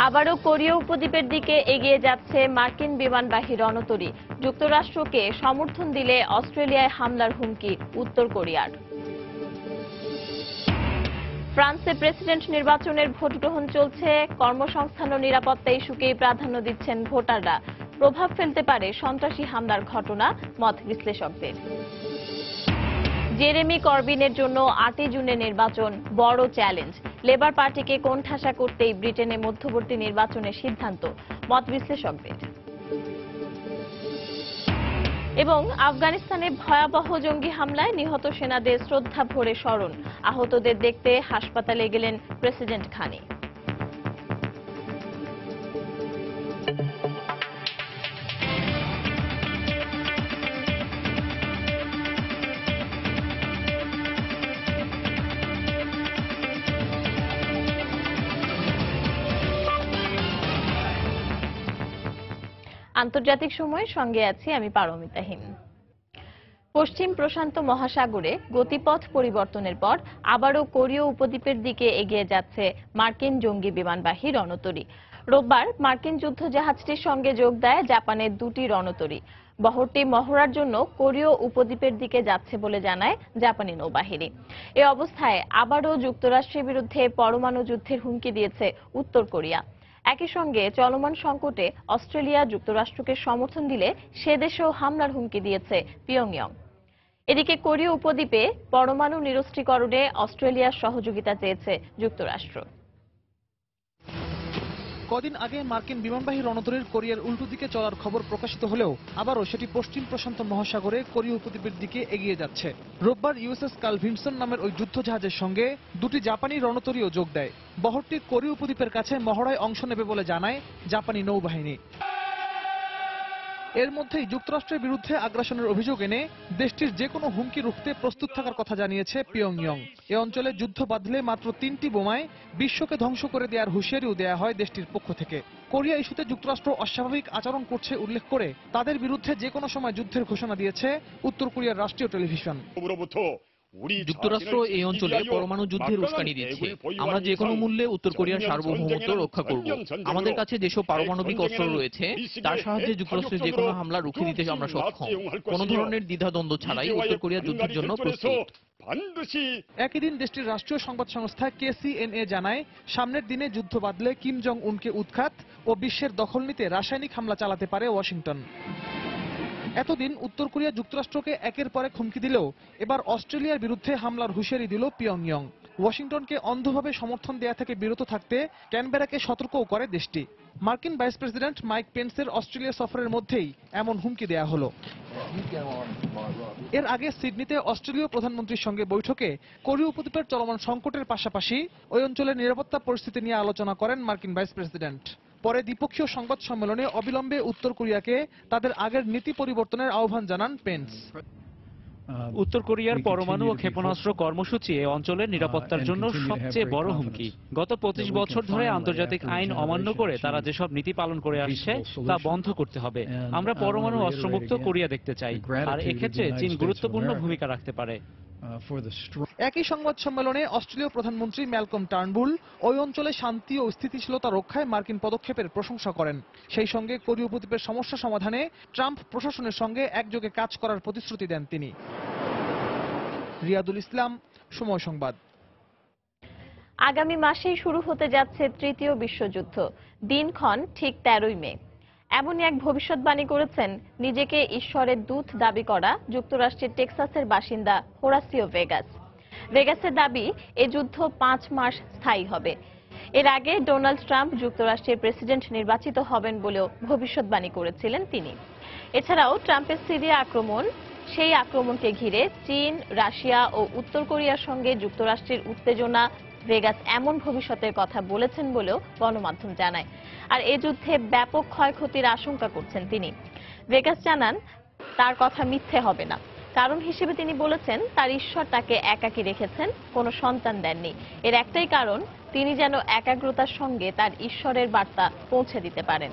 আবারও কোরীয় উপদ্বীপের দিকে এগিয়ে যাচ্ছে মার্কিন বিমানবাহী রণতরী। যুক্তরাষ্ট্রকে সমর্থন দিলে অস্ট্রেলিয়ায় হামলার হুমকি উত্তর কোরিয়ার। ফ্রান্সে প্রেসিডেন্ট নির্বাচনের ভোট গ্রহণ চলছে। কর্মসংস্থান ও নিরাপত্তা ইস্যুকেই প্রাধান্য দিচ্ছেন ভোটাররা। প্রভাব ফেলতে পারে সন্ত্রাসী হামলার ঘটনা, মত বিশ্লেষকদের। জেরেমি করবিনের জন্য 8 জুনে নির্বাচন বড় চ্যালেঞ্জ। লেবার পার্টিকে কোণঠাসা করতেই ব্রিটেনে মধ্যবর্তী নির্বাচনের সিদ্ধান্ত, মত বিশ্লেষকদের। এবং আফগানিস্তানে ভয়াবহ জঙ্গি হামলায় নিহত সেনাদের শ্রদ্ধা ভরে স্মরণ। আহতদের দেখতে হাসপাতালে গেলেন প্রেসিডেন্ট ঘানি। আন্তর্জাতিক সময়ের সঙ্গে আছি আমি পারমিতা হিম। পশ্চিম প্রশান্ত মহাসাগরে গতিপথ পরিবর্তনের পর আবারও কোরীয় উপদ্বীপের দিকে এগিয়ে যাচ্ছে মার্কিন জঙ্গি বিমানবাহী রণতরী। রোববার মার্কিন যুদ্ধজাহাজটির সঙ্গে যোগ দেয় জাপানের 2টি রণতরী। বহরটি মহড়ার জন্য কোরীয় উপদ্বীপের দিকে যাচ্ছে বলে জানায় জাপানি নৌবাহিনী। এ অবস্থায় আবারও যুক্তরাষ্ট্রের বিরুদ্ধে পরমাণু যুদ্ধের হুমকি দিয়েছে উত্তর কোরিয়া। একই সঙ্গে চলমান সংকটে অস্ট্রেলিয়া যুক্তরাষ্ট্রকে সমর্থন দিলে সে দেশেও হামলার হুমকি দিয়েছে পিয়ংইয়ং। এদিকে কোরীয় উপদ্বীপে পরমাণু নিরস্ত্রীকরণে অস্ট্রেলিয়ার সহযোগিতা চেয়েছে যুক্তরাষ্ট্র। কদিন আগে মার্কিন বিমানবাহী রণতরীর কোরিয়ার উল্টো দিকে চলার খবর প্রকাশিত হলেও আবারও সেটি পশ্চিম প্রশান্ত মহাসাগরে কোরীয় উপদ্বীপের দিকে এগিয়ে যাচ্ছে। রোববার ইউএসএস কার্ল ভিনসন নামের ওই যুদ্ধজাহাজের সঙ্গে 2টি জাপানি রণতরীও যোগ দেয়। বহরটি কোরীয় উপদ্বীপের কাছে মহড়ায় অংশ নেবে বলে জানায় জাপানি নৌবাহিনী। এর মধ্যেই যুক্তরাষ্ট্রের বিরুদ্ধে আগ্রাসনের অভিযোগ এনে দেশটির যে কোনো হুমকি রুখতে প্রস্তুত থাকার কথা জানিয়েছে পিয়ংইয়ং। এ অঞ্চলে যুদ্ধ বাঁধলে মাত্র 3টি বোমায় বিশ্বকে ধ্বংস করে দেওয়ার হুঁশিয়ারিও দেয়া হয় দেশটির পক্ষ থেকে। কোরিয়া ইস্যুতে যুক্তরাষ্ট্র অস্বাভাবিক আচরণ করছে উল্লেখ করে তাদের বিরুদ্ধে যে কোনো সময় যুদ্ধের ঘোষণা দিয়েছে উত্তর কোরিয়ার রাষ্ট্রীয় টেলিভিশন। যুক্তরাষ্ট্র এই অঞ্চলে পরমাণু যুদ্ধের উস্কানি দিচ্ছে। আমরা যে কোনো মূল্যে উত্তর কোরিয়ার সার্বভৌমত্ব রক্ষা করব। আমাদের কাছে যেসব পারমাণবিক অস্ত্র রয়েছে তার সাহায্যে যুক্তরাষ্ট্রের যে কোনো হামলা রুখে দিতে আমরা সক্ষম। কোনো ধরনের দ্বিধাদ্বন্দ্ব ছাড়াই উত্তর কোরিয়া যুদ্ধের জন্য প্রস্তুত। একই দিন দেশটির রাষ্ট্রীয় সংবাদ সংস্থা KCNA জানায়, সামনের দিনে যুদ্ধ বাঁধলে কিম জং উনকে উৎখাত ও বিশ্বের দখল নিতে রাসায়নিক হামলা চালাতে পারে ওয়াশিংটন। এতদিন উত্তর কোরিয়া যুক্তরাষ্ট্রকে একের পর এক হুমকি দিলেও এবার অস্ট্রেলিয়ার বিরুদ্ধে হামলার হুঁশিয়ারি দিল পিয়ংইয়ং। ওয়াশিংটনকে অন্ধভাবে সমর্থন দেয়া থেকে বিরত থাকতে ক্যানবেরাকে সতর্কও করে দেশটি। মার্কিন ভাইস প্রেসিডেন্ট মাইক পেন্সের অস্ট্রেলিয়া সফরের মধ্যেই এমন হুমকি দেয়া হলো। এর আগে সিডনিতে অস্ট্রেলীয় প্রধানমন্ত্রীর সঙ্গে বৈঠকে কোরীয় উপদ্বীপের চলমান সংকটের পাশাপাশি ওই অঞ্চলের নিরাপত্তা পরিস্থিতি নিয়ে আলোচনা করেন মার্কিন ভাইস প্রেসিডেন্ট। পরে দ্বিপক্ষীয় সংবাদ সম্মেলনে অবিলম্বে উত্তর কোরিয়াকে তাদের আগের নীতি পরিবর্তনের আহ্বান জানান পেন্স। উত্তর কোরিয়ার পরমাণু ও ক্ষেপণাস্ত্র কর্মসূচি এই অঞ্চলের নিরাপত্তার জন্য সবচেয়ে বড় হুমকি। গত 25 বছর ধরে আন্তর্জাতিক আইন অমান্য করে তারা যেসব নীতি পালন করে আসছে তা বন্ধ করতে হবে। আমরা পরমাণু অস্ত্রমুক্ত কোরিয়া দেখতে চাই, আর এক্ষেত্রে চীন গুরুত্বপূর্ণ ভূমিকা রাখতে পারে। একই সংবাদ সম্মেলনে অস্ট্রেলীয় প্রধানমন্ত্রী ম্যালকম টার্নবুল ওই অঞ্চলে শান্তি ও স্থিতিশীলতা রক্ষায় মার্কিন পদক্ষেপের প্রশংসা করেন। সেই সঙ্গে কোরীয় উপদ্বীপের সমস্যা সমাধানে ট্রাম্প প্রশাসনের সঙ্গে একযোগে কাজ করার প্রতিশ্রুতি দেন তিনি। রিয়াদুল ইসলাম, সময় সংবাদ। আগামী মাসেই শুরু হতে যাচ্ছে তৃতীয় বিশ্বযুদ্ধ। দিনক্ষণ ঠিক 13ই মে। এমনই এক ভবিষ্যৎবাণী করেছেন নিজেকে ঈশ্বরের দূত দাবি করা যুক্তরাষ্ট্রের টেক্সাসের বাসিন্দা হোরাসিও ভেগাস। ভেগাসের দাবি এ যুদ্ধ 5 মাস স্থায়ী হবে। এর আগে ডোনাল্ড ট্রাম্প যুক্তরাষ্ট্রের প্রেসিডেন্ট নির্বাচিত হবেন বলেও ভবিষ্যৎবাণী করেছিলেন তিনি। এছাড়াও ট্রাম্পের সিরিয়া আক্রমণ, সেই আক্রমণকে ঘিরে চীন, রাশিয়া ও উত্তর কোরিয়ার সঙ্গে যুক্তরাষ্ট্রের উত্তেজনা, ভেগাস এমন ভবিষ্যতের কথা বলেছেন বলেও গণমাধ্যম জানায়। আর এ যুদ্ধে ব্যাপক ক্ষয়ক্ষতির আশঙ্কা করছেন তিনি। ভেগাস জানান তার কথা মিথ্যে হবে না। কারণ হিসেবে তিনি বলেছেন তার ঈশ্বর তাকে একাকী রেখেছেন, কোনো সন্তান দেননি। এর একটাই কারণ, তিনি যেন একাগ্রতার সঙ্গে তার ঈশ্বরের বার্তা পৌঁছে দিতে পারেন।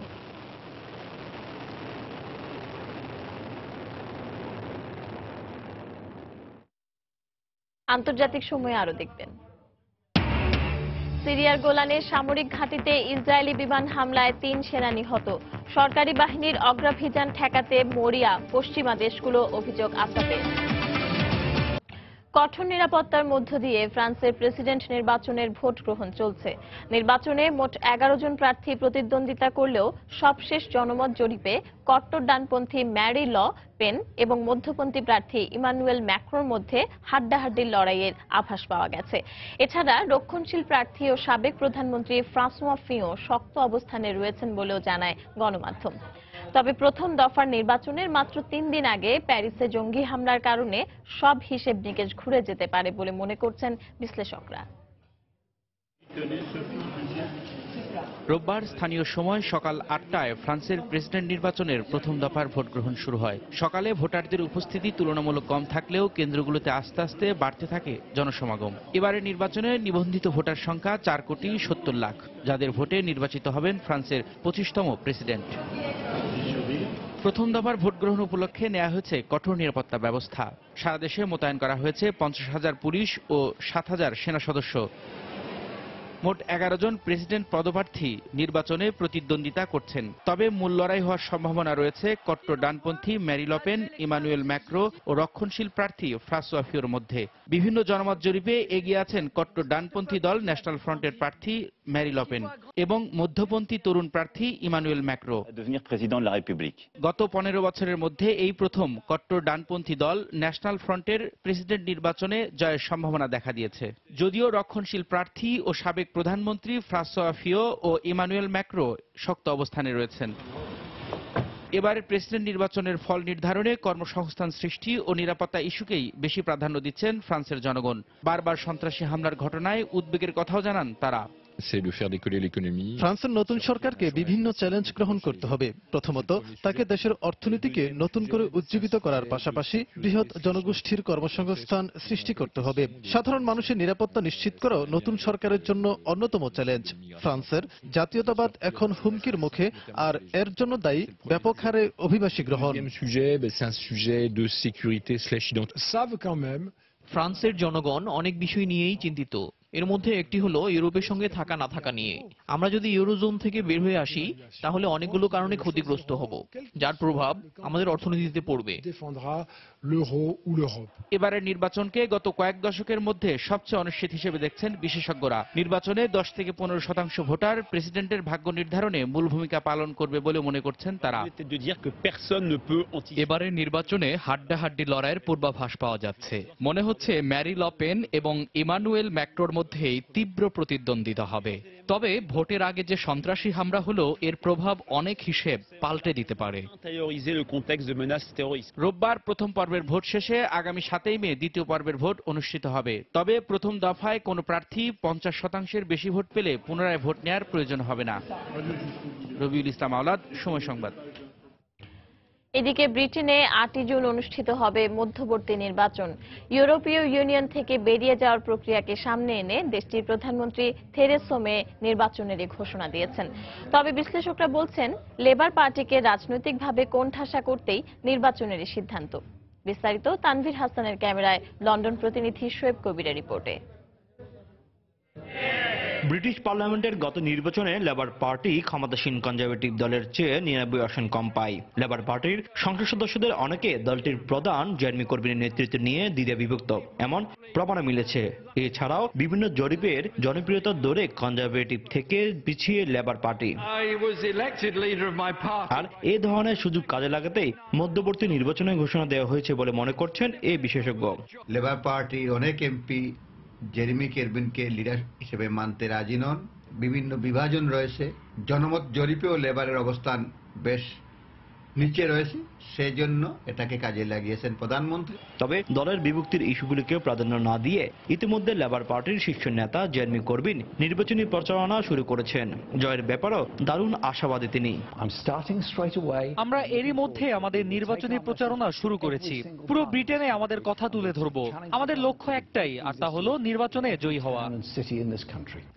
আন্তর্জাতিক সময়ে আরো দেখবেন। সিরিয়ার গোলানে সামরিক ঘাঁটিতে ইসরায়েলি বিমান হামলায় 3 সেনা নিহত। সরকারি বাহিনীর অগ্রাভিযান ঠেকাতে মরিয়া পশ্চিমা দেশগুলো অভিযোগ আসাতে। কঠোর নিরাপত্তার মধ্য দিয়ে ফ্রান্সের প্রেসিডেন্ট নির্বাচনের ভোট গ্রহণ চলছে। নির্বাচনে মোট 11 জন প্রার্থী প্রতিদ্বন্দ্বিতা করলেও সবশেষ জনমত জরিপে কট্টর ডানপন্থী ম্যারি ল পেন এবং মধ্যপন্থী প্রার্থী ইমানুয়েল ম্যাক্রোর মধ্যে হাড্ডাহাড্ডির লড়াইয়ের আভাস পাওয়া গেছে। এছাড়া রক্ষণশীল প্রার্থী ও সাবেক প্রধানমন্ত্রী ফ্রাঁসোয়া ফিয়ো শক্ত অবস্থানে রয়েছেন বলেও জানায় গণমাধ্যম। তবে প্রথম দফার নির্বাচনের মাত্র 3 দিন আগে প্যারিসে জঙ্গি হামলার কারণে সব হিসেব নিকেশ ঘুরে যেতে পারে বলে মনে করছেন বিশ্লেষকরা। রোববার স্থানীয় সময় সকাল 8টায় ফ্রান্সের প্রেসিডেন্ট নির্বাচনের প্রথম দফার ভোট গ্রহণ শুরু হয়। সকালে ভোটারদের উপস্থিতি তুলনামূলক কম থাকলেও কেন্দ্রগুলোতে আস্তে আস্তে বাড়তে থাকে জনসমাগম। এবারের নির্বাচনে নিবন্ধিত ভোটার সংখ্যা 4,70,00,000 লাখ, যাদের ভোটে নির্বাচিত হবেন ফ্রান্সের 25তম প্রেসিডেন্ট। প্রথম দফার ভোট গ্রহণ উপলক্ষে নেওয়া হয়েছে কঠোর নিরাপত্তা ব্যবস্থা। সারা দেশে মোতায়েন করা হয়েছে 50,000 পুলিশ ও 7,000 সেনা সদস্য। মোট 11 জন প্রেসিডেন্ট পদপ্রার্থী নির্বাচনে প্রতিদ্বন্দ্বিতা করছেন। তবে মূল লড়াই হওয়ার সম্ভাবনা রয়েছে কট্টর ডানপন্থী ম্যারি ল পেন, ইমানুয়েল ম্যাক্রো ও রক্ষণশীল প্রার্থী ফ্রাঁসোয়া ফিয়োর মধ্যে। বিভিন্ন জনমত জরিপে এগিয়ে আছেন কট্টর ডানপন্থী দল ন্যাশনাল ফ্রন্টের প্রার্থী ম্যারি ল পেন এবং মধ্যপন্থী তরুণ প্রার্থী ইমানুয়েল ম্যাক্রো। গত 15 বছরের মধ্যে এই প্রথম কট্টর ডানপন্থী দল ন্যাশনাল ফ্রন্টের প্রেসিডেন্ট নির্বাচনে জয়ের সম্ভাবনা দেখা দিয়েছে। যদিও রক্ষণশীল প্রার্থী ও সাবেক প্রধানমন্ত্রী ফ্রাঁসোয়া ফিয়ো ও ইমানুয়েল ম্যাক্রো শক্ত অবস্থানে রয়েছেন। এবারের প্রেসিডেন্ট নির্বাচনের ফল নির্ধারণে কর্মসংস্থান সৃষ্টি ও নিরাপত্তা ইস্যুকেই বেশি প্রাধান্য দিচ্ছেন ফ্রান্সের জনগণ। বারবার সন্ত্রাসী হামলার ঘটনায় উদ্বেগের কথাও জানান তারা। ফ্রান্সের নতুন সরকারকে বিভিন্ন চ্যালেঞ্জ গ্রহণ করতে হবে। প্রথমত, তাকে দেশের অর্থনীতিকে নতুন করে উজ্জীবিত করার পাশাপাশি বৃহৎ জনগোষ্ঠীর কর্মসংস্থান সৃষ্টি করতে হবে। সাধারণ মানুষের নিরাপত্তা নিশ্চিত করাও নতুন সরকারের জন্য অন্যতম চ্যালেঞ্জ। ফ্রান্সের জাতীয়তাবাদ এখন হুমকির মুখে, আর এর জন্য দায়ী ব্যাপক হারে অভিবাসী গ্রহণ। ফ্রান্সের জনগণ অনেক বিষয় নিয়েই চিন্তিত। এর মধ্যে একটি হলো ইউরোপের সঙ্গে থাকা না থাকা নিয়ে। আমরা যদি ইউরোজোন থেকে বের হয়ে আসি তাহলে অনেকগুলো কারণে ক্ষতিগ্রস্ত হব, যার প্রভাব আমাদের অর্থনীতিতে পড়বে। এবারের নির্বাচনকে গত কয়েক দশকের মধ্যে সবচেয়ে অনিশ্চিত হিসেবে দেখছেন বিশেষজ্ঞরা। নির্বাচনে 10 থেকে 15% ভোটার প্রেসিডেন্টের ভাগ্য নির্ধারণে মূল ভূমিকা পালন করবে বলে মনে করছেন তারা। এবারের নির্বাচনে হাড্ডাহাড্ডি লড়াইয়ের পূর্বাভাস পাওয়া যাচ্ছে। মনে হচ্ছে ম্যারি ল পেন এবং ইমানুয়েল ম্যাক্রোর মধ্যেই তীব্র প্রতিদ্বন্দ্বিতা হবে। তবে ভোটের আগে যে সন্ত্রাসী হামলা হলো, এর প্রভাব অনেক হিসেব পাল্টে দিতে পারে। রোববার প্রথম পর্বের ভোট শেষে আগামী 7 মে দ্বিতীয় পর্বের ভোট অনুষ্ঠিত হবে। তবে প্রথম দফায় কোনো প্রার্থী 50% বেশি ভোট পেলে পুনরায় ভোট নেওয়ার প্রয়োজন হবে না। রবিউল ইসলাম আওলাদ, সময় সংবাদ। এদিকে ব্রিটেনে 8 জুন অনুষ্ঠিত হবে মধ্যবর্তী নির্বাচন। ইউরোপীয় ইউনিয়ন থেকে বেরিয়ে যাওয়ার প্রক্রিয়াকে সামনে এনে দেশটির প্রধানমন্ত্রী থেরেসা মে নির্বাচনের ঘোষণা দিয়েছেন। তবে বিশ্লেষকরা বলছেন, লেবার পার্টিকে রাজনৈতিকভাবে কোণঠাসা করতেই নির্বাচনের সিদ্ধান্ত। বিস্তারিত তানভীর হাসানের ক্যামেরায় লন্ডন প্রতিনিধি শোয়েব কবিরের রিপোর্টে। ব্রিটিশ পার্লামেন্টের গত নির্বাচনে লেবার পার্টি ক্ষমতাসীন কনজারভেটিভ দলের চেয়ে 99 আসন কম পায়। লেবার পার্টির সংসদ সদস্যদের অনেকে দলটির প্রধান জেরেমি করবিনের নেতৃত্ব নিয়ে দ্বিধা বিভক্ত, এমন প্রমাণ মিলেছে। এছাড়াও বিভিন্ন জরিপের জনপ্রিয়তার দৌড়ে কনজারভেটিভ থেকে পিছিয়ে লেবার পার্টি। আর এই ধরনের সুযোগ কাজে লাগাতেই মধ্যবর্তী নির্বাচনের ঘোষণা দেওয়া হয়েছে বলে মনে করছেন এই বিশেষজ্ঞ। লেবার পার্টির অনেক এমপি জেরেমি করবিনকে লিডার হিসেবে মানতে রাজি নন। বিভিন্ন বিভাজন রয়েছে। জনমত জরিপেও লেবারের অবস্থান বেশ নিচে রয়েছে, সেই জন্য এটাকে কাজে লাগিয়েছেন প্রধানমন্ত্রী। তবে দলের বিভক্তির ইস্যুগুলিকে প্রাধান্য না দিয়ে ইতিমধ্যে লেবার পার্টির শীর্ষ নেতা জেরেমি করবিন নির্বাচনী প্রচারণা শুরু করেছেন। জয়ের ব্যাপারেও দারুণ আশাবাদী তিনি। আমরা এরই মধ্যে আমাদের নির্বাচনী প্রচারণা শুরু করেছি। পুরো ব্রিটেনে আমাদের কথা তুলে ধরব। আমাদের লক্ষ্য একটাই, আর তা হলো নির্বাচনে জয়ী হওয়া।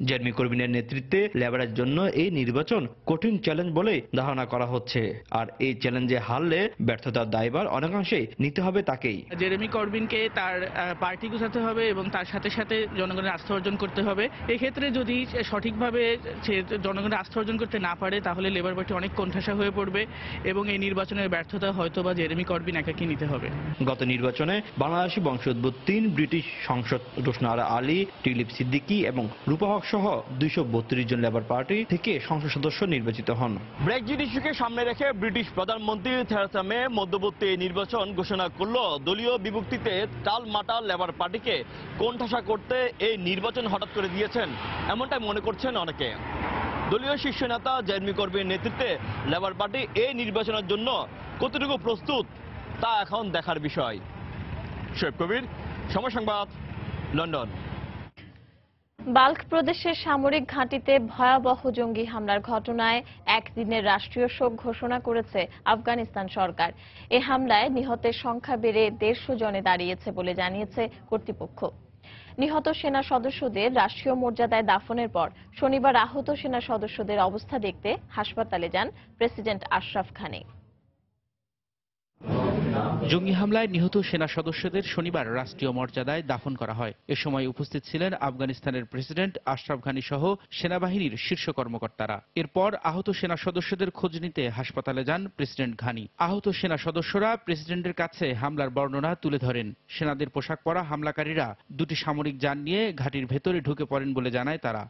জেরেমি করবিনের নেতৃত্বে লেবারের জন্য এই নির্বাচন কঠিন চ্যালেঞ্জ বলে ধারণা করা হচ্ছে। আর এই চ্যালেঞ্জে হারলে ব্যর্থতার দায়ভার অনেকাংশেই নিতে হবে তাকেই। জেরেমি করবিনকে তার পার্টি গুছাতে হবে এবং তার সাথে সাথে জনগণের আস্থা অর্জন করতে হবে। এক্ষেত্রে যদি সঠিকভাবে সে জনগণের আস্থা অর্জন করতে না পারে তাহলে লেবার পার্টি অনেক কোণঠাসা হয়ে পড়বে এবং এই নির্বাচনের ব্যর্থতা হয়তো বা জেরেমি করবিন একাকি নিতে হবে। গত নির্বাচনে বাংলাদেশি বংশোদ্ভূত 3 ব্রিটিশ সংসদ রোশনা আরা আলী, টিউলিপ সিদ্দিকী এবং রূপা হক সহ 232 জন লেবার পার্টি থেকে সংসদ সদস্য নির্বাচিত হন। ব্রেক্সিট ইস্যুকে সামনে রেখে ব্রিটিশ প্রধানমন্ত্রী থেরেসা মে মধ্যবর্তী নির্বাচন ঘোষণা করল দলীয় বিভক্তিতে টালমাটাল লেবার পার্টিকে কোণঠাসা করতে এই নির্বাচন হঠাৎ করে দিয়েছেন এমনটাই মনে করছেন অনেকে। দলীয় শীর্ষ নেতা জেরেমি করবিনের নেতৃত্বে লেবার পার্টি এই নির্বাচনের জন্য কতটুকু প্রস্তুত তা এখন দেখার বিষয়। শোয়েব কবির, সময় সংবাদ, লন্ডন। বাল্ক প্রদেশের সামরিক ঘাঁটিতে ভয়াবহ জঙ্গি হামলার ঘটনায় একদিনের রাষ্ট্রীয় শোক ঘোষণা করেছে আফগানিস্তান সরকার। এ হামলায় নিহতের সংখ্যা বেড়ে 150 জনে দাঁড়িয়েছে বলে জানিয়েছে কর্তৃপক্ষ। নিহত সেনা সদস্যদের রাষ্ট্রীয় মর্যাদায় দাফনের পর শনিবার আহত সেনা সদস্যদের অবস্থা দেখতে হাসপাতালে যান প্রেসিডেন্ট আশরাফ ঘানি। জঙ্গি হামলায় নিহত সেনা সদস্যদের শনিবার রাষ্ট্রীয় মর্যাদায় দাফন করা হয়। এ সময় উপস্থিত ছিলেন আফগানিস্তানের প্রেসিডেন্ট আশরাফ ঘানি সহ সেনাবাহিনীর শীর্ষ কর্মকর্তারা। এরপর আহত সেনা সদস্যদের খোঁজ নিতে হাসপাতালে যান প্রেসিডেন্ট ঘানি। আহত সেনা সদস্যরা প্রেসিডেন্টের কাছে হামলার বর্ণনা তুলে ধরেন। সেনাদের পোশাক পরা হামলাকারীরা 2টি সামরিক যান নিয়ে ঘাঁটির ভেতরে ঢুকে পড়েন বলে জানায় তারা।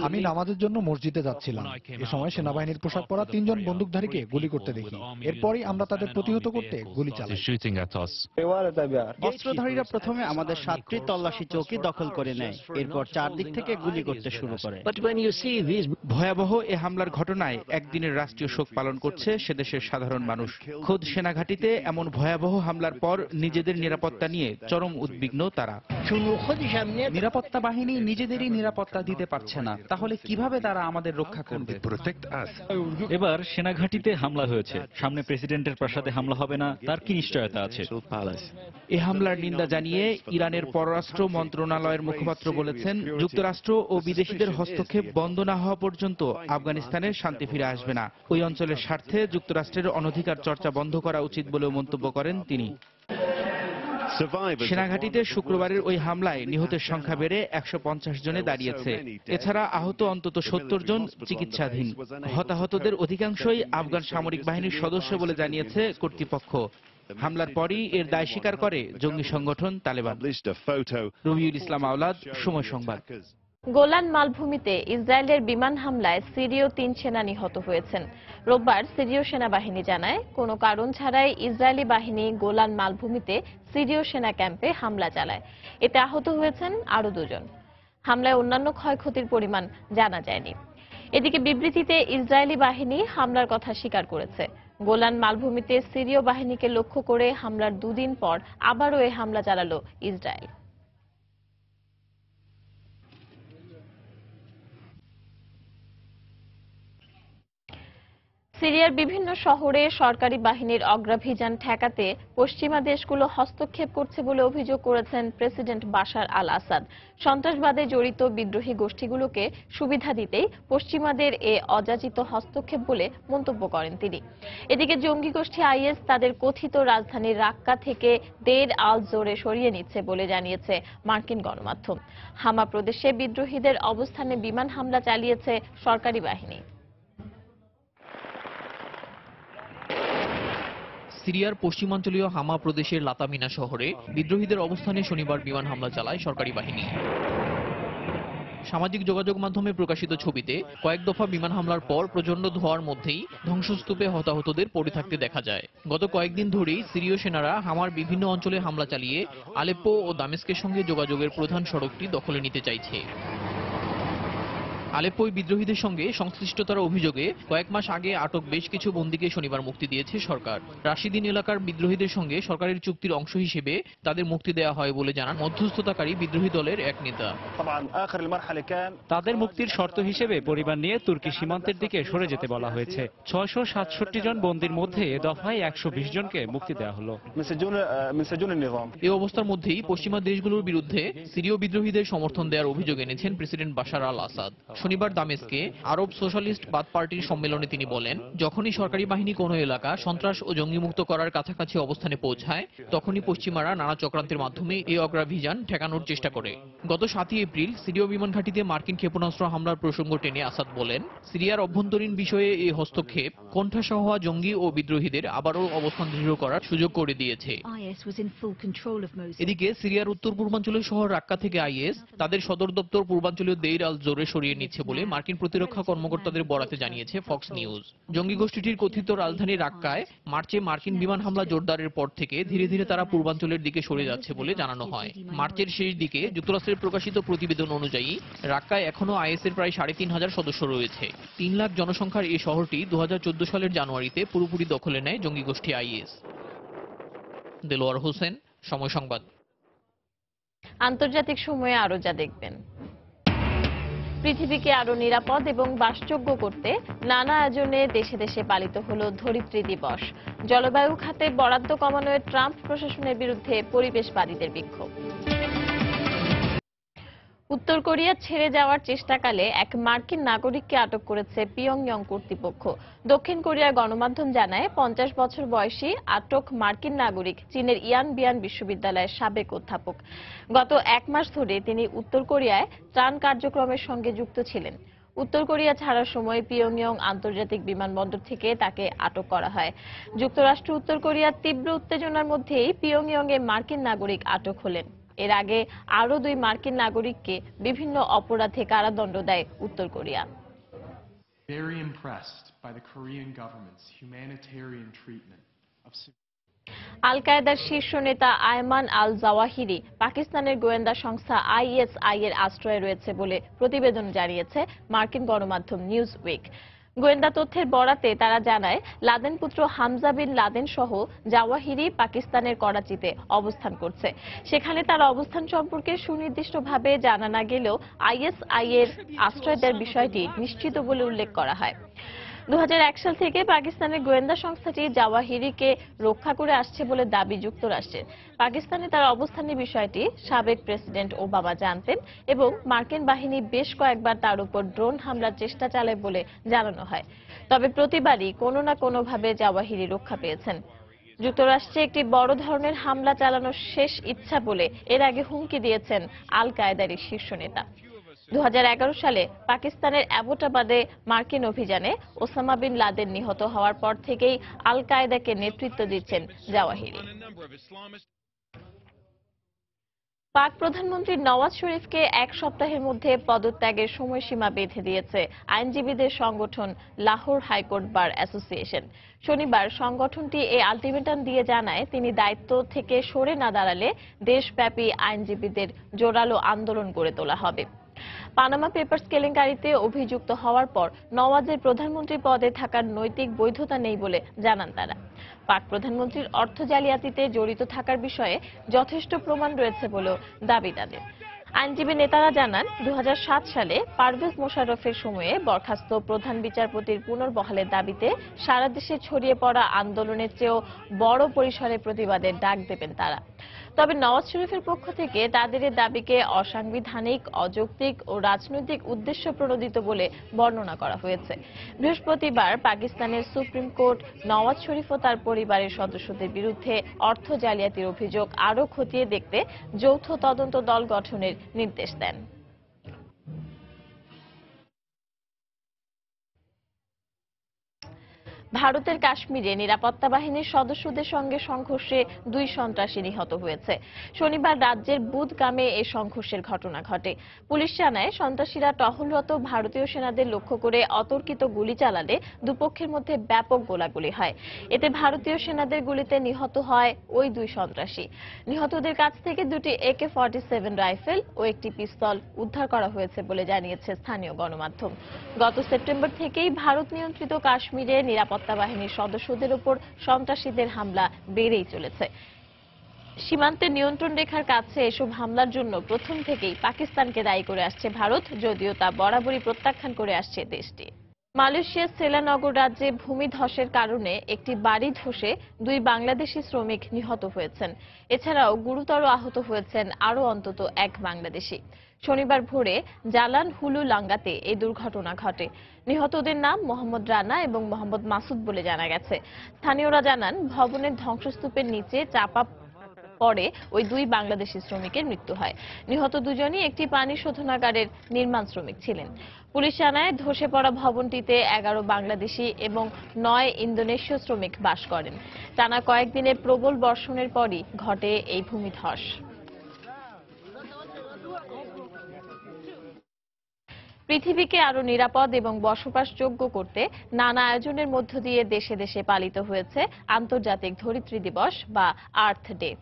আমি নামাজের জন্য মসজিদে যাচ্ছিলাম। এ সময় সেনাবাহিনীর পোশাক পরা 3 জন বন্দুকধারীকে গুলি করতে দেখি। এরপরই আমরা তাদের প্রতিহত করতে গুলি চালাই। অস্ত্রধারীরা প্রথমে আমাদের 7টি তল্লাশি চৌকি দখল করে নেয়, এরপর চারদিক থেকে গুলি করতে শুরু করে। ভয়াবহ এ হামলার ঘটনায় একদিনের রাষ্ট্রীয় শোক পালন করছে সেদেশের সাধারণ মানুষ। খোদ সেনাঘাঁটিতে এমন ভয়াবহ হামলার পর নিজেদের নিরাপত্তা নিয়ে চরম উদ্বিগ্ন তারা। নিরাপত্তা বাহিনী নিজেদেরই নিরাপত্তা দিতে পারছে না, তাহলে কিভাবে তারা আমাদের রক্ষা করবে? এবার সেনাঘাঁটিতে হামলা হয়েছে, সামনে প্রেসিডেন্টের প্রাসাদে হামলা হবে না, তার কি নিশ্চয়তা আছে? এ হামলার নিন্দা জানিয়ে ইরানের পররাষ্ট্র মন্ত্রণালয়ের মুখপাত্র বলেছেন, যুক্তরাষ্ট্র ও বিদেশিদের হস্তক্ষেপ বন্ধ না হওয়া পর্যন্ত আফগানিস্তানে শান্তি ফিরে আসবে না। ওই অঞ্চলের স্বার্থে যুক্তরাষ্ট্রের অনধিকার চর্চা বন্ধ করা উচিত বলেও মন্তব্য করেন তিনি। সেনাঘাঁটিতে শুক্রবারের ওই হামলায় নিহতের সংখ্যা বেড়ে 150 জনে দাঁড়িয়েছে। এছাড়া আহত অন্তত 70 জন চিকিৎসাধীন। হতাহতদের অধিকাংশই আফগান সামরিক বাহিনীর সদস্য বলে জানিয়েছে কর্তৃপক্ষ। হামলার পরই এর দায় স্বীকার করে জঙ্গি সংগঠন তালেবান। রবিউল ইসলাম আওলাদ, সময় সংবাদ। গোলান মালভূমিতে ইসরায়েলের বিমান হামলায় সিরীয় 3 সেনা নিহত হয়েছেন। রোববার সিরীয় সেনাবাহিনী জানায়, কোনো কারণ ছাড়াই ইসরায়েলি বাহিনী গোলান মালভূমিতে সিরীয় সেনা ক্যাম্পে হামলা চালায়। এতে আহত হয়েছেন আরও 2 জন। হামলায় অন্যান্য ক্ষয়ক্ষতির পরিমাণ জানা যায়নি। এদিকে বিবৃতিতে ইসরায়েলি বাহিনী হামলার কথা স্বীকার করেছে। গোলান মালভূমিতে সিরীয় বাহিনীকে লক্ষ্য করে হামলার 2 দিন পর আবারও এই হামলা চালালো ইসরায়েল। সিরিয়ার বিভিন্ন শহরে সরকারি বাহিনীর অগ্রাভিযান ঠেকাতে পশ্চিমা দেশগুলো হস্তক্ষেপ করছে বলে অভিযোগ করেছেন প্রেসিডেন্ট বাশার আল আসাদ। সন্ত্রাসবাদে জড়িত বিদ্রোহী গোষ্ঠীগুলোকে সুবিধা দিতেই পশ্চিমাদের এ অযাচিত হস্তক্ষেপ বলে মন্তব্য করেন তিনি। এদিকে জঙ্গি গোষ্ঠী আইএস তাদের কথিত রাজধানী রাক্কা থেকে দের আল জোরে সরিয়ে নিচ্ছে বলে জানিয়েছে মার্কিন গণমাধ্যম। হামা প্রদেশে বিদ্রোহীদের অবস্থানে বিমান হামলা চালিয়েছে সরকারি বাহিনী। সিরিয়ার পশ্চিমাঞ্চলীয় হামা প্রদেশের লাতামিনা শহরে বিদ্রোহীদের অবস্থানে শনিবার বিমান হামলা চালায় সরকারি বাহিনী। সামাজিক যোগাযোগ মাধ্যমে প্রকাশিত ছবিতে কয়েক দফা বিমান হামলার পর প্রচন্ড ধোঁয়ার মধ্যেই ধ্বংসস্তূপে হতাহতদের পড়ে থাকতে দেখা যায়। গত কয়েকদিন ধরেই সিরীয় সেনারা হামার বিভিন্ন অঞ্চলে হামলা চালিয়ে আলেপ্পো ও দামেস্কের সঙ্গে যোগাযোগের প্রধান সড়কটি দখলে নিতে চাইছে। আলেপ্পোয় বিদ্রোহীদের সঙ্গে সংশ্লিষ্টতার অভিযোগে কয়েক মাস আগে আটক বেশ কিছু বন্দীকে শনিবার মুক্তি দিয়েছে সরকার। রাশিদিন এলাকার বিদ্রোহীদের সঙ্গে সরকারের চুক্তির অংশ হিসেবে তাদের মুক্তি দেওয়া হয় বলে জানান মধ্যস্থতাকারী বিদ্রোহী দলের এক নেতা। তাদের মুক্তির শর্ত হিসেবে পরিবার নিয়ে তুর্কি সীমান্তের দিকে সরে যেতে বলা হয়েছে। 667 জন বন্দীর মধ্যে এ দফায় 120 জনকে মুক্তি দেওয়া হলো। এই অবস্থার মধ্যেই পশ্চিমা দেশগুলোর বিরুদ্ধে সিরীয় বিদ্রোহীদের সমর্থন দেওয়ার অভিযোগ এনেছেন প্রেসিডেন্ট বাশার আল আসাদ। শনিবার দামেস্কে আরব সোশ্যালিস্ট বাথ পার্টির সম্মেলনে তিনি বলেন, যখনই সরকারি বাহিনী কোনো এলাকা সন্ত্রাস ও জঙ্গিমুক্ত করার কাছাকাছি অবস্থানে পৌঁছায়, তখনই পশ্চিমারা নানা চক্রান্তের মাধ্যমে এই অগ্রাভিযান ঠেকানোর চেষ্টা করে। গত 7 এপ্রিল সিরীয় বিমান ঘাঁটিতে মার্কিন ক্ষেপণাস্ত্র হামলার প্রসঙ্গ টেনে আসাদ বলেন, সিরিয়ার অভ্যন্তরীণ বিষয়ে এই হস্তক্ষেপ কোণঠাসা হওয়া জঙ্গি ও বিদ্রোহীদের আবারও অবস্থান দৃঢ় করার সুযোগ করে দিয়েছে। এদিকে সিরিয়ার উত্তর পূর্বাঞ্চলের শহর রাক্কা থেকে আইএস তাদের সদর দপ্তর পূর্বাঞ্চলীয় দেইর আল জোরে সরিয়ে নিচ্ছে বলে মার্কিন প্রতিরক্ষা কর্মকর্তাদের বরাতে জানিয়েছে ফক্স নিউজ। জঙ্গি গোষ্ঠীটির কথিত রাজধানী রাক্কায় মার্চে মার্কিন বিমান হামলা জোরদারের পর থেকে ধীরে ধীরে তারা পূর্বাঞ্চলের দিকে সরে যাচ্ছে বলে জানানো হয়। মার্চের শেষ দিকে যুক্তরাষ্ট্রের প্রকাশিত প্রতিবেদন অনুযায়ী রাক্কায় এখনও আইএসের প্রায় 3,500 সদস্য রয়েছে। 3 লাখ জনসংখ্যার এই শহরটি 2014 সালের জানুয়ারিতে পুরোপুরি দখলে নেয় জঙ্গি গোষ্ঠী আইএস। দেলোয়ার হোসেন, সময় সংবাদ। আন্তর্জাতিক সময়ে আরো যা দেখবেন। পৃথিবীকে আরো নিরাপদ এবং বাসযোগ্য করতে নানা আয়োজনে দেশে দেশে পালিত হলো ধরিত্রী দিবস। জলবায়ু খাতে বরাদ্দ কমানোয় ট্রাম্প প্রশাসনের বিরুদ্ধে পরিবেশবাদীদের বিক্ষোভ। উত্তর কোরিয়া ছেড়ে যাওয়ার চেষ্টাকালে এক মার্কিন নাগরিককে আটক করেছে পিয়ংইয়ং কর্তৃপক্ষ। দক্ষিণ কোরিয়ার গণমাধ্যম জানায়, 50 বছর বয়সী আটক মার্কিন নাগরিক চীনের ইয়ানবিয়ান বিশ্ববিদ্যালয়ের সাবেক অধ্যাপক। গত 1 মাস ধরে তিনি উত্তর কোরিয়ায় ত্রাণ কার্যক্রমের সঙ্গে যুক্ত ছিলেন। উত্তর কোরিয়া ছাড়ার সময় পিয়ংইয়ং আন্তর্জাতিক বিমানবন্দর থেকে তাকে আটক করা হয়। যুক্তরাষ্ট্র উত্তর কোরিয়ার তীব্র উত্তেজনার মধ্যেই পিয়ংইয়ংয়ে মার্কিন নাগরিক আটক হলেন। এর আগে আরো 2 মার্কিন নাগরিককে বিভিন্ন অপরাধে কারাদণ্ড দেয় উত্তর কোরিয়া। আল কায়েদার শীর্ষ নেতা আয়মান আল জাওয়াহিরি পাকিস্তানের গোয়েন্দা সংস্থা আইএসআই এর আশ্রয়ে রয়েছে বলে প্রতিবেদন জানিয়েছে মার্কিন গণমাধ্যম নিউজ উইক। গোয়েন্দা তথ্যের বরাতে তারা জানায়, লাদেন পুত্র হামজা বিন লাদেন সহ জাওয়াহিরি পাকিস্তানের করাচিতে অবস্থান করছে। সেখানে তার অবস্থান সম্পর্কে সুনির্দিষ্টভাবে জানা না গেলেও আইএসআই এর আশ্রয় দেওয়ার বিষয়টি নিশ্চিত বলে উল্লেখ করা হয়। 2001 সাল থেকে পাকিস্তানের গোয়েন্দা সংস্থাটি জাওয়াহিরিকে রক্ষা করে আসছে বলে দাবি যুক্তরাষ্ট্রের। পাকিস্তানে তার অবস্থানের বিষয়টি সাবেক প্রেসিডেন্ট ওবামা জানতেন এবং মার্কিন বাহিনী বেশ কয়েকবার তার উপর ড্রোন হামলার চেষ্টা চালায় বলে জানানো হয়। তবে প্রতিবারই কোনো না কোনোভাবে জাওয়াহিরি রক্ষা পেয়েছেন। যুক্তরাষ্ট্রে একটি বড় ধরনের হামলা চালানোর শেষ ইচ্ছা বলে এর আগে হুমকি দিয়েছেন আল কায়েদার শীর্ষ নেতা। 2011 সালে পাকিস্তানের অ্যাবোটাবাদে মার্কিন অভিযানে ওসামা বিন লাদেন নিহত হওয়ার পর থেকেই আল কায়েদাকে নেতৃত্ব দিচ্ছেন জাওয়াহিরি। পাক প্রধানমন্ত্রী নওয়াজ শরীফকে 1 সপ্তাহের মধ্যে পদত্যাগের সময়সীমা বেঁধে দিয়েছে আইনজীবীদের সংগঠন লাহোর হাইকোর্ট বার অ্যাসোসিয়েশন। শনিবার সংগঠনটি এই আলটিমেটাম দিয়ে জানায়, তিনি দায়িত্ব থেকে সরে না দাঁড়ালে দেশব্যাপী আইনজীবীদের জোরালো আন্দোলন গড়ে তোলা হবে। পানামা পেপারস কেলেঙ্কারিতে অভিযুক্ত হওয়ার পর নওয়াজের প্রধানমন্ত্রী পদে থাকার নৈতিক বৈধতা নেই বলে জানান তারা। পাক প্রধানমন্ত্রীর অর্থ জালিয়াতিতে জড়িত থাকার বিষয়ে যথেষ্ট প্রমাণ রয়েছে বলেও দাবি তাদের। আইনজীবী নেতারা জানান, 2007 সালে পারভেজ মোশাররফের সময়ে বরখাস্ত প্রধান বিচারপতির পুনর্বহালের দাবিতে সারা দেশে ছড়িয়ে পড়া আন্দোলনের চেয়েও বড় পরিসরে প্রতিবাদের ডাক দেবেন তারা। তবে নওয়াজ শরীফের পক্ষ থেকে তাদের এই দাবিকে অসাংবিধানিক, অযৌক্তিক ও রাজনৈতিক উদ্দেশ্য প্রণোদিত বলে বর্ণনা করা হয়েছে। বৃহস্পতিবার পাকিস্তানের সুপ্রিম কোর্ট নওয়াজ শরীফ ও তার পরিবারের সদস্যদের বিরুদ্ধে অর্থ জালিয়াতির অভিযোগ আরও খতিয়ে দেখতে যৌথ তদন্ত দল গঠনের নির্দেশ দেন। ভারতের কাশ্মীরে নিরাপত্তা বাহিনীর সদস্যদের সঙ্গে সংঘর্ষে 2 সন্ত্রাসী নিহত হয়েছে। শনিবার রাজ্যের বুদগামে এই সংঘর্ষের ঘটনা ঘটে। পুলিশ জানায়, সন্ত্রাসীরা টহলরত ভারতীয় সেনাদের লক্ষ্য করে অতর্কিত গুলি চালালে দুপক্ষের মধ্যে ব্যাপক গোলাগুলি হয়। এতে ভারতীয় সেনাদের গুলিতে নিহত হয় ওই 2 সন্ত্রাসী। নিহতদের কাছ থেকে 2টি AK-47 রাইফেল ও একটি পিস্তল উদ্ধার করা হয়েছে বলে জানিয়েছে স্থানীয় গণমাধ্যম। গত সেপ্টেম্বর থেকেই ভারত নিয়ন্ত্রিত কাশ্মীরে নিরাপত্তা বাহিনীর সদস্যদের উপর সন্ত্রাসীদের হামলা বেড়েই চলেছে। সীমান্তের নিয়ন্ত্রণ রেখার কাছে এসব হামলার জন্য প্রথম থেকেই পাকিস্তানকে দায়ী করে আসছে ভারত, যদিও তা বরাবরই প্রত্যাখ্যান করে আসছে দেশটি। মালয়েশিয়ার সেলানগর রাজ্যে ভূমিধসের কারণে একটি বাড়ি ধসে 2 বাংলাদেশি শ্রমিক নিহত হয়েছেন। এছাড়াও গুরুতর আহত হয়েছেন আরও অন্তত 1 বাংলাদেশি। শনিবার ভোরে জালান হুলু লাঙ্গাতে এই দুর্ঘটনা ঘটে। নিহতদের নাম মোহাম্মদ রানা এবং মোহাম্মদ মাসুদ বলে জানা গেছে। স্থানীয়রা জানান, ভবনের ধ্বংসস্তূপের নিচে চাপা পরে ওই 2 বাংলাদেশি শ্রমিকের মৃত্যু হয়। নিহত দুজনই একটি পানি শোধনাগারের নির্মাণ শ্রমিক ছিলেন। পুলিশ জানায়, ধসে পড়া ভবনটিতে 11 বাংলাদেশি এবং 9 ইন্দোনেশীয় শ্রমিক বাস করেন। টানা কয়েকদিনের প্রবল বর্ষণের পরই ঘটে এই ভূমিধস। পৃথিবীকে আরো নিরাপদ এবং বসবাসযোগ্য করতে নানা আয়োজনের মধ্য দিয়ে দেশে দেশে পালিত হয়েছে আন্তর্জাতিক ধরিত্রী দিবস বা আর্থ ডে।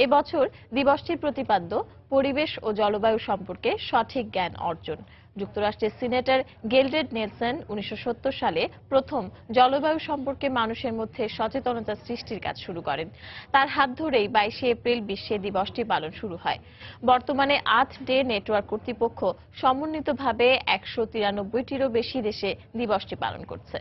এবছর দিবসটির প্রতিপাদ্য পরিবেশ ও জলবায়ু সম্পর্কে সঠিক জ্ঞান অর্জন। যুক্তরাষ্ট্রের সিনেটর গিলডেড নেলসন 1970 সালে প্রথম জলবায়ু সম্পর্কে মানুষের মধ্যে সচেতনতা সৃষ্টির কাজ শুরু করেন। তার হাত ধরেই 22 এপ্রিল বিশ্বে দিবসটি পালন শুরু হয়। বর্তমানে আর্থ ডে নেটওয়ার্ক কর্তৃপক্ষ সমন্বিতভাবে 193টিরও বেশি দেশে দিবসটি পালন করছে।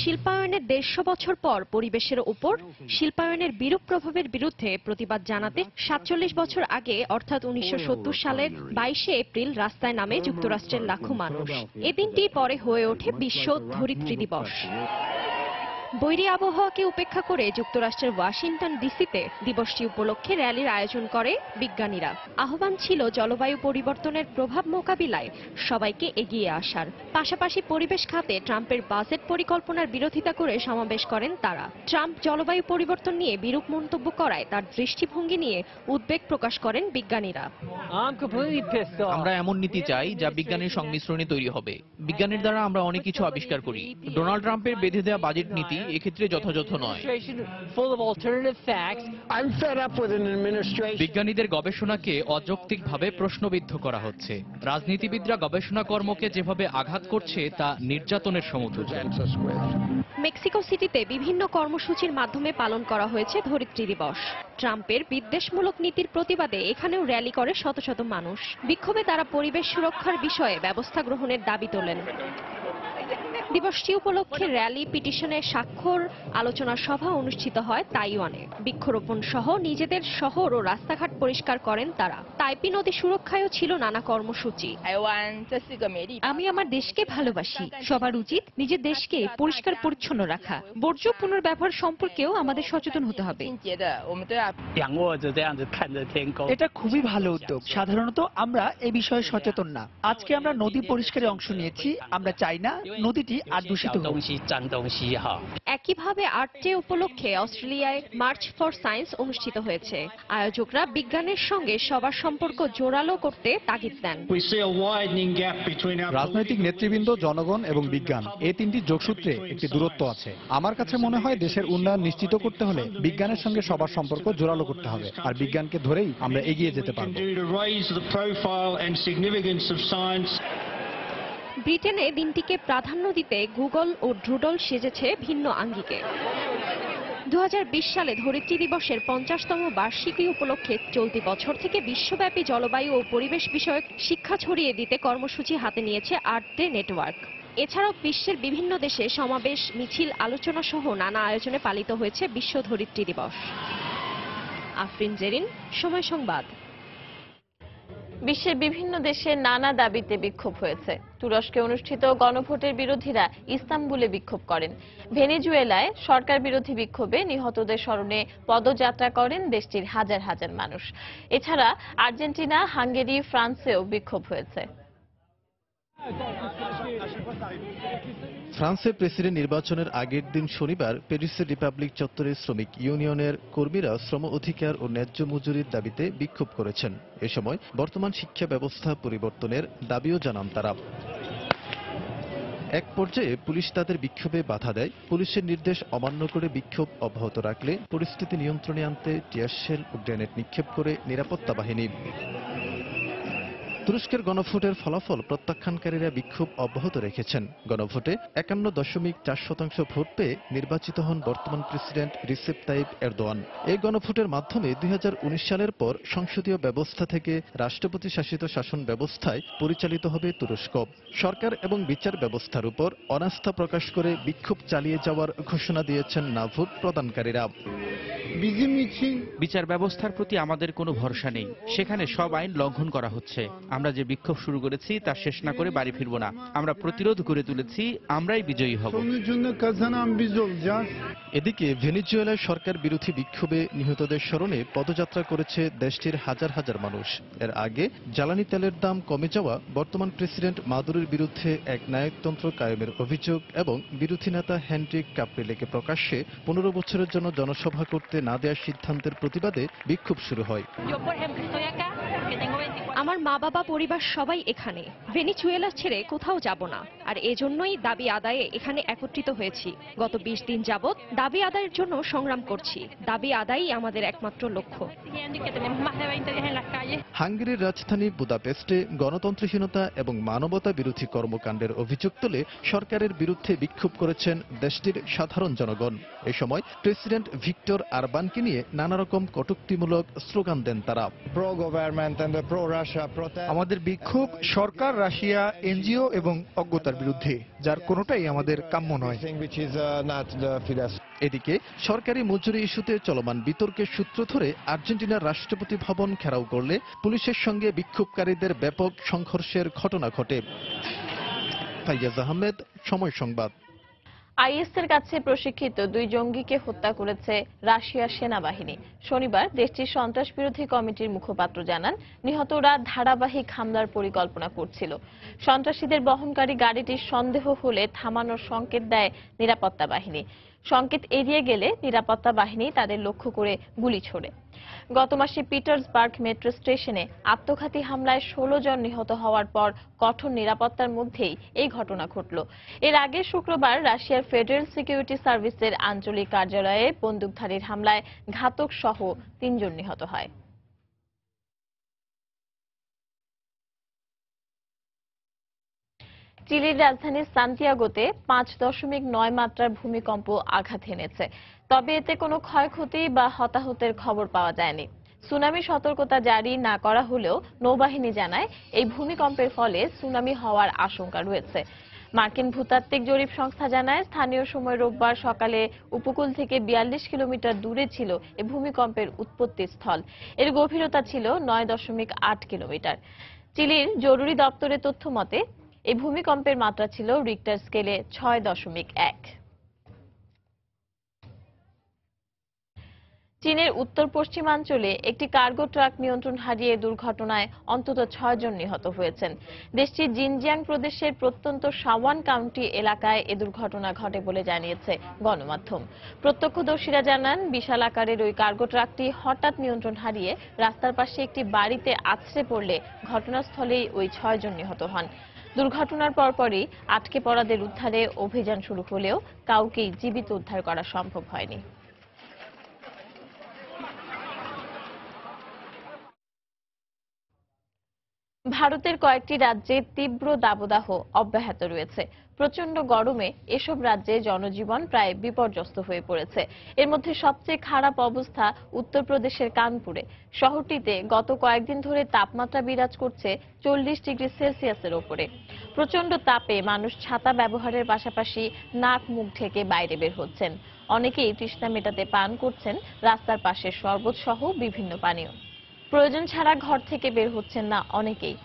শিল্পায়নের 150 বছর পর পরিবেশের উপর শিল্পায়নের বিরূপ প্রভাবের বিরুদ্ধে প্রতিবাদ জানাতে 47 বছর আগে অর্থাৎ 1970 সালের 22 এপ্রিল রাস্তায় নামে যুক্তরাষ্ট্রের লাখো মানুষ। এই দিনটি পরে হয়ে ওঠে বিশ্ব ধরিত্রী দিবস। বৈরী আবহাওয়াকে উপেক্ষা করে যুক্তরাষ্ট্রের ওয়াশিংটন ডিসিতে দিবসটি উপলক্ষে র্যালির আয়োজন করে বিজ্ঞানীরা। আহ্বান ছিল জলবায়ু পরিবর্তনের প্রভাব মোকাবিলায় সবাইকে এগিয়ে আসার। পাশাপাশি পরিবেশ খাতে ট্রাম্পের বাজেট পরিকল্পনার বিরোধিতা করে সমাবেশ করেন তারা। ট্রাম্প জলবায়ু পরিবর্তন নিয়ে বিরূপ মন্তব্য করায় তার দৃষ্টিভঙ্গি নিয়ে উদ্বেগ প্রকাশ করেন বিজ্ঞানীরা। আমরা এমন নীতি চাই যা বিজ্ঞানের সংমিশ্রণে তৈরি হবে। বিজ্ঞানের দ্বারা আমরা অনেক কিছু আবিষ্কার করি। ডোনাল্ড ট্রাম্পের বেঁধে দেওয়া বাজেট নীতি এক্ষেত্রে যথাযথ নয়। বিজ্ঞানীদের গবেষণাকে অযৌক্তিকভাবে প্রশ্নবিদ্ধ করা হচ্ছে। রাজনীতিবিদরা গবেষণা কর্মকে যেভাবে আঘাত করছে তা নির্যাতনের সমতুল্য। মেক্সিকো সিটিতে বিভিন্ন কর্মসূচির মাধ্যমে পালন করা হয়েছে ধরিত্রী দিবস। ট্রাম্পের বিদ্বেষমূলক নীতির প্রতিবাদে এখানেও র্যালি করে শত শত মানুষ। বিক্ষোভে তারা পরিবেশ সুরক্ষার বিষয়ে ব্যবস্থা গ্রহণের দাবি তোলেন। দিবসটি উপলক্ষে র্যালি, পিটিশনের স্বাক্ষর, আলোচনা সভা অনুষ্ঠিত হয় তাইওয়ানে। বৃক্ষরোপণ সহ নিজেদের শহর ও রাস্তাঘাট পরিষ্কার করেন তারা। তাইপি নদী সুরক্ষায়ও ছিল নানা কর্মসূচি। আমি আমার দেশকে ভালোবাসি। সবার উচিত নিজের দেশকে পরিষ্কার পরিচ্ছন্ন রাখা। বর্জ্য পুনর্ব্যবহার সম্পর্কেও আমাদের সচেতন হতে হবে। এটা খুবই ভালো উদ্যোগ। সাধারণত আমরা এ বিষয়ে সচেতন না। আজকে আমরা নদী পরিষ্কারে অংশ নিয়েছি। আমরা চাই না নদীটি আর দূষিত হোক। একইভাবে আর্থ ডে উপলক্ষে অস্ট্রেলিয়ায় মার্চ ফর সায়েন্স অনুষ্ঠিত হয়েছে। আয়োজকরা বিজ্ঞানের সঙ্গে সবার সম্পর্ক জোরালো করতে তাগিদ দেন। রাজনৈতিক নেতৃবৃন্দ, জনগণ এবং বিজ্ঞান, এই তিনটি যোগসূত্রে একটি দূরত্ব আছে। আমার কাছে মনে হয় দেশের উন্নয়ন নিশ্চিত করতে হলে বিজ্ঞানের সঙ্গে সবার সম্পর্ক জোরালো করতে হবে। আর বিজ্ঞানকে ধরেই আমরা এগিয়ে যেতে পারব। ব্রিটেনে দিনটিকে প্রাধান্য দিতে গুগল ও ড্রুডল সেজেছে ভিন্ন আঙ্গিকে। 2020 সালে ধরিত্রী দিবসের 50তম বার্ষিকী উপলক্ষে চলতি বছর থেকে বিশ্বব্যাপী জলবায়ু ও পরিবেশ বিষয়ক শিক্ষা ছড়িয়ে দিতে কর্মসূচি হাতে নিয়েছে আর্থ ডে নেটওয়ার্ক। এছাড়াও বিশ্বের বিভিন্ন দেশে সমাবেশ, মিছিল, আলোচনা সহ নানা আয়োজনে পালিত হয়েছে বিশ্ব ধরিত্রী দিবস। আফরিন জেরিন, সময় সংবাদ। বিশ্বের বিভিন্ন দেশে নানা দাবিতে বিক্ষোভ হয়েছে। তুরস্কে অনুষ্ঠিত গণভোটের বিরোধীরা ইস্তাম্বুলে বিক্ষোভ করেন। ভেনেজুয়েলায় সরকার বিরোধী বিক্ষোভে নিহতদের স্মরণে পদযাত্রা করেন দেশটির হাজার হাজার মানুষ। এছাড়া আর্জেন্টিনা, হাঙ্গেরি, ফ্রান্সেও বিক্ষোভ হয়েছে। ফ্রান্সের প্রেসিডেন্ট নির্বাচনের আগের দিন শনিবার প্যারিসের রিপাবলিক চত্বরে শ্রমিক ইউনিয়নের কর্মীরা শ্রম অধিকার ও ন্যায্য মজুরির দাবিতে বিক্ষোভ করেছেন। এ সময় বর্তমান শিক্ষা ব্যবস্থা পরিবর্তনের দাবিও জানান তারা। এক পর্যায়ে পুলিশ তাদের বিক্ষোভে বাধা দেয়। পুলিশের নির্দেশ অমান্য করে বিক্ষোভ অব্যাহত রাখলে পরিস্থিতি নিয়ন্ত্রণে আনতে টিয়ার শেল ও গ্রেনেড নিক্ষেপ করে নিরাপত্তা বাহিনী। তুরস্কের গণভোটের ফলাফল প্রত্যাখ্যানকারীরা বিক্ষোভ অব্যাহত রেখেছেন। গণভোটে 51.4% ভোট পেয়ে নির্বাচিত হন বর্তমান প্রেসিডেন্ট রিসেপ তাইপ এরদোয়ান। এই গণভোটের মাধ্যমে 2019 সালের পর সংসদীয় ব্যবস্থা থেকে রাষ্ট্রপতি শাসিত শাসন ব্যবস্থায় পরিচালিত হবে তুরস্ক। সরকার এবং বিচার ব্যবস্থার উপর অনাস্থা প্রকাশ করে বিক্ষোভ চালিয়ে যাওয়ার ঘোষণা দিয়েছেন না ভোট প্রদানকারীরা। বিচার ব্যবস্থার প্রতি আমাদের কোনো ভরসা নেই, সেখানে সব আইন লঙ্ঘন করা হচ্ছে। আমরা যে বিক্ষোভ শুরু করেছি তা শেষ না করে বাড়ি ফিরব না। আমরা প্রতিরোধ গড়ে তুলেছি, আমরাই বিজয়ী হব। এদিকে ভেনেজুয়েলার সরকার বিরোধী বিক্ষোভে নিহতদের স্মরণে পদযাত্রা করেছে দেশটির হাজার হাজার মানুষ। এর আগে জ্বালানি তেলের দাম কমে যাওয়া, বর্তমান প্রেসিডেন্ট মাদুরোর বিরুদ্ধে এক নায়কতন্ত্র কায়েমের অভিযোগ এবং বিরোধী নেতা হেনরিক ক্যাপ্রিলেকে প্রকাশ্যে 15 বছরের জন্য জনসভা করতে না দেওয়ার সিদ্ধান্তের প্রতিবাদে বিক্ষোভ শুরু হয়। আমার মা বাবা পরিবার সবাই এখানে, ভেনেজুয়েলা ছেড়ে কোথাও যাব না। আর এজন্যই দাবি আদায়ে এখানে একত্রিত হয়েছি। গত 20 দিন যাবৎ দাবি আদায়ের জন্য সংগ্রাম করছি। দাবি আদায়ই আমাদের একমাত্র লক্ষ্য। হাঙ্গেরির রাজধানী বুদাপেস্টে গণতন্ত্রহীনতা এবং মানবতা বিরোধী কর্মকাণ্ডের অভিযোগ তুলে সরকারের বিরুদ্ধে বিক্ষোভ করেছেন দেশটির সাধারণ জনগণ। এ সময় প্রেসিডেন্ট ভিক্টর আরবানকে নিয়ে নানা রকম কটূক্তিমূলক স্লোগান দেন তারা। আমাদের বিক্ষোভ সরকার, রাশিয়া, এনজিও এবং অজ্ঞতার বিরুদ্ধে, যার কোনোটাই আমাদের কাম্য নয়। এদিকে সরকারি মজুরি ইস্যুতে চলমান বিতর্কের সূত্র ধরে আর্জেন্টিনার রাষ্ট্রপতি ভবন ঘেরাও করলে পুলিশের সঙ্গে বিক্ষোভকারীদের ব্যাপক সংঘর্ষের ঘটনা ঘটে। ফাইয়াজ আহমেদ, সময় সংবাদ। আইএসের কাছে প্রশিক্ষিত 2 জঙ্গিকে হত্যা করেছে রাশিয়ার সেনাবাহিনী। শনিবার দেশটির সন্ত্রাস বিরোধী কমিটির মুখপাত্র জানান, নিহতরা ধারাবাহিক হামলার পরিকল্পনা করছিল। সন্ত্রাসীদের বহনকারী গাড়িটির সন্দেহ হলে থামানোর সংকেত দেয় নিরাপত্তা বাহিনী। সংকেত এড়িয়ে গেলে নিরাপত্তা বাহিনী তাদের লক্ষ্য করে গুলি ছোড়ে। গত মাসে পিটার্সবার্গ মেট্রো স্টেশনে আত্মঘাতী হামলায় 16 জন নিহত হওয়ার পর কঠোর নিরাপত্তার মধ্যেই এই ঘটনা ঘটল। এর আগে শুক্রবার রাশিয়ার ফেডারেল সিকিউরিটি সার্ভিসের আঞ্চলিক কার্যালয়ে বন্দুকধারীর হামলায় ঘাতক সহ 3 জন নিহত হয়। চিলির রাজধানী সান্তিয়াগোতে 5.9 মাত্রার ভূমিকম্প আঘাত হেনেছে। তবে এতে কোনো ক্ষয়ক্ষতি বা হতাহতের খবর পাওয়া যায়নি। সুনামি সতর্কতা জারি না করা হলেও নৌবাহিনী জানায় এই ভূমিকম্পের ফলে সুনামি হওয়ার আশঙ্কা রয়েছে। মার্কিন ভূতাত্ত্বিক জরিপ সংস্থা জানায়, স্থানীয় সময় রোববার সকালে উপকূল থেকে 42 কিলোমিটার দূরে ছিল এই ভূমিকম্পের উৎপত্তি স্থল। এর গভীরতা ছিল 9.8 কিলোমিটার। চিলির জরুরি দপ্তরের তথ্য মতে এই ভূমিকম্পের মাত্রা ছিল রিক্টার স্কেলে 6.1। চীনের উত্তর পশ্চিমাঞ্চলে একটি কার্গো ট্রাক নিয়ন্ত্রণ হারিয়ে দুর্ঘটনায় অন্তত 6 জন নিহত হয়েছেন। দেশটির জিনজিয়াং প্রদেশের প্রত্যন্ত শাওয়ান কাউন্টি এলাকায় এ দুর্ঘটনা ঘটে বলে জানিয়েছে গণমাধ্যম। প্রত্যক্ষদর্শীরা জানান, বিশাল আকারের ওই কার্গো ট্রাকটি হঠাৎ নিয়ন্ত্রণ হারিয়ে রাস্তার পাশে একটি বাড়িতে আছড়ে পড়লে ঘটনাস্থলেই ওই 6 জন নিহত হন। দুর্ঘটনার পরপরই আটকে পড়াদের উদ্ধারে অভিযান শুরু হলেও কাউকেই জীবিত উদ্ধার করা সম্ভব হয়নি। ভারতের কয়েকটি রাজ্যে তীব্র দাবদাহ অব্যাহত রয়েছে। প্রচন্ড গরমে এসব রাজ্যে জনজীবন প্রায় বিপর্যস্ত হয়ে পড়েছে। এর মধ্যে সবচেয়ে খারাপ অবস্থা উত্তরপ্রদেশের কানপুরে। শহরটিতে গত কয়েকদিন ধরে তাপমাত্রা বিরাজ করছে 40 ডিগ্রি সেলসিয়াসের ওপরে। প্রচন্ড তাপে মানুষ ছাতা ব্যবহারের পাশাপাশি নাক মুখ ঢেকে বাইরে বের হচ্ছেন। অনেকেই তৃষ্ণা মেটাতে পান করছেন রাস্তার পাশে শরবত সহ বিভিন্ন পানীয়। প্রয়োজন ছাড়া ঘর থেকে বের হচ্ছেন না অনেকেই।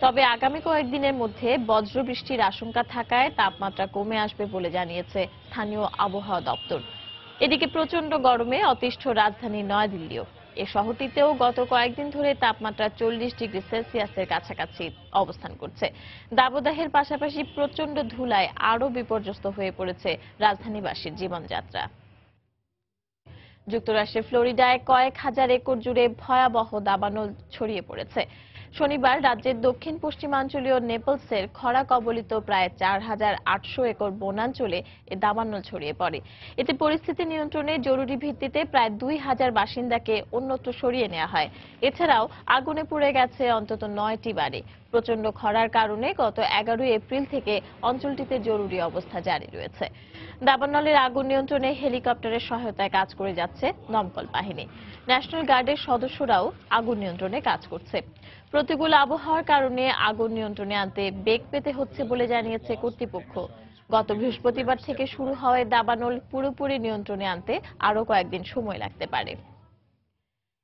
তবে আগামী কয়েকদিনের মধ্যে বজ্রবৃষ্টির আশঙ্কা থাকায় তাপমাত্রা কমে আসবে বলে জানিয়েছে স্থানীয় আবহাওয়া দপ্তর। এদিকে প্রচন্ড গরমে অতিষ্ঠ রাজধানী নয়াদিল্লিও। এ শহরটিতেও গত কয়েকদিন ধরে তাপমাত্রা 40 ডিগ্রি সেলসিয়াসের কাছাকাছি অবস্থান করছে। দাবদাহের পাশাপাশি প্রচন্ড ধুলায় আরও বিপর্যস্ত হয়ে পড়েছে রাজধানীবাসীর জীবনযাত্রা। যুক্তরাষ্ট্রের ফ্লোরিডায় কয়েক হাজার একর জুড়ে ভয়াবহ দাবানল ছড়িয়ে পড়েছে। শনিবার রাজ্যের দক্ষিণ পশ্চিমাঞ্চলীয় নেপলসের খরা কবলিত প্রায় 4,800 একর বনাঞ্চলে এ দাবানল ছড়িয়ে পড়ে। এতে পরিস্থিতি নিয়ন্ত্রণে জরুরি ভিত্তিতে প্রায় 2,000 বাসিন্দাকে অন্যত্র সরিয়ে নেওয়া হয়। এছাড়াও আগুনে পুড়ে গেছে অন্তত 9টি বাড়ি। প্রচণ্ড খরার কারণে গত 11 এপ্রিল থেকে অঞ্চলটিতে জরুরি অবস্থা জারি রয়েছে। দাবানলের আগুন নিয়ন্ত্রণে হেলিকপ্টারের সহায়তায় কাজ করে যাচ্ছে দমকল বাহিনী। ন্যাশনাল গার্ডের সদস্যরাও আগুন নিয়ন্ত্রণে কাজ করছে। প্রতিকূল আবহাওয়ার কারণে আগুন নিয়ন্ত্রণে আনতে বেগ পেতে হচ্ছে বলে জানিয়েছে কর্তৃপক্ষ। গত বৃহস্পতিবার থেকে শুরু হওয়ায় দাবানল পুরোপুরি নিয়ন্ত্রণে আনতে আরও কয়েকদিন সময় লাগতে পারে।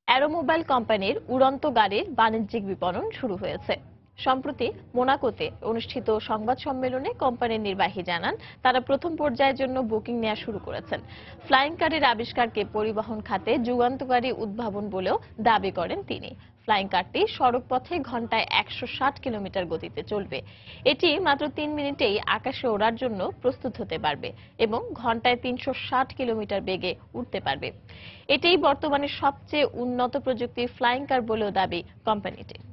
অ্যারোমোবাইল কোম্পানির উড়ন্ত গাড়ির বাণিজ্যিক বিপণন শুরু হয়েছে। সম্প্রতি মোনাকোতে অনুষ্ঠিত সংবাদ সম্মেলনে কোম্পানির নির্বাহী জানান, তারা প্রথম পর্যায়ের জন্য বুকিং নেওয়া শুরু করেছেন। ফ্লাইং কারের আবিষ্কারকে পরিবহন খাতে যুগান্তকারী উদ্ভাবন বলেও দাবি করেন তিনি। ফ্লাইং কারটি সড়ক পথে ঘন্টায় 160 কিলোমিটার গতিতে চলবে। এটি মাত্র 3 মিনিটেই আকাশে ওড়ার জন্য প্রস্তুত হতে পারবে এবং ঘন্টায় 360 কিলোমিটার বেগে উঠতে পারবে। এটাই বর্তমানে সবচেয়ে উন্নত প্রযুক্তির ফ্লাইং কার বলেও দাবি কোম্পানিটির।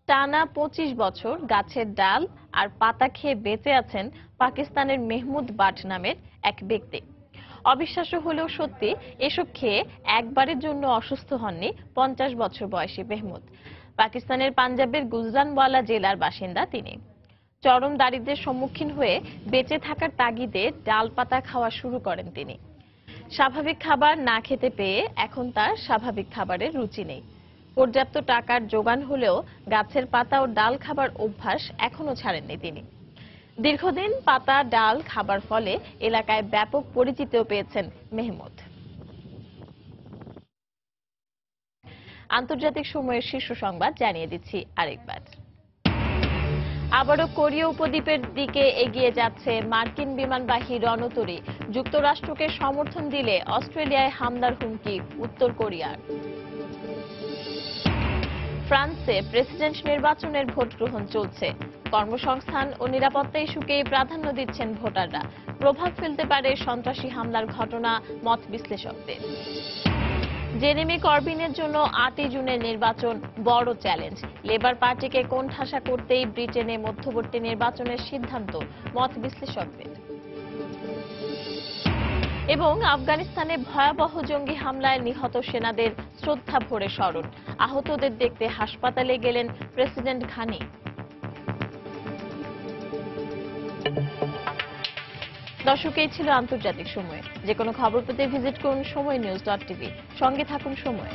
টানা 25 বছর গাছের ডাল আর পাতা খেয়ে বেঁচে আছেন পাকিস্তানের মেহমুদ বাট নামের এক ব্যক্তি। অবিশ্বাস্য হলেও সত্যি, এসব খেয়ে একবারের জন্য অসুস্থ হননি 50 বছর বয়সী মেহমুদ। পাকিস্তানের পাঞ্জাবের গুজরানওয়ালা জেলার বাসিন্দা তিনি। চরম দারিদ্র্যের সম্মুখীন হয়ে বেঁচে থাকার তাগিদে ডাল পাতা খাওয়া শুরু করেন তিনি। স্বাভাবিক খাবার না খেতে পেয়ে এখন তার স্বাভাবিক খাবারের রুচি নেই। পর্যাপ্ত টাকার যোগান হলেও গাছের পাতা ও ডাল খাবার অভ্যাস এখনো ছাড়েননি তিনি। দীর্ঘদিন পাতা ডাল খাবার ফলে এলাকায় ব্যাপক পরিচিতিও পেয়েছেন মেহমুদ। আন্তর্জাতিক সময়ের শীর্ষ সংবাদ জানিয়ে দিচ্ছি আরেকবার। আবারও কোরীয় উপদ্বীপের দিকে এগিয়ে যাচ্ছে মার্কিন বিমানবাহী রণতরী। যুক্তরাষ্ট্রকে সমর্থন দিলে অস্ট্রেলিয়ায় হামলার হুমকি উত্তর কোরিয়ার। ফ্রান্সে প্রেসিডেন্ট নির্বাচনের ভোট গ্রহণ চলছে। কর্মসংস্থান ও নিরাপত্তা ইস্যুকেই প্রাধান্য দিচ্ছেন ভোটাররা। প্রভাব ফেলতে পারে সন্ত্রাসী হামলার ঘটনা, মত বিশ্লেষকদের। জেরেমি করবিনের জন্য 8 জুনের নির্বাচন বড় চ্যালেঞ্জ। লেবার পার্টিকে কোণঠাসা করতেই ব্রিটেনে মধ্যবর্তী নির্বাচনের সিদ্ধান্ত, মত বিশ্লেষকদের। এবং আফগানিস্তানে ভয়াবহ জঙ্গি হামলায় নিহত সেনাদের শ্রদ্ধা ভরে স্মরণ। আহতদের দেখতে হাসপাতালে গেলেন প্রেসিডেন্ট ঘানি। দর্শক, এই ছিল আন্তর্জাতিক সময়। যে কোনো খবর পেতে ভিজিট করুন সময়নিউজ.tv। সঙ্গে থাকুন সময়।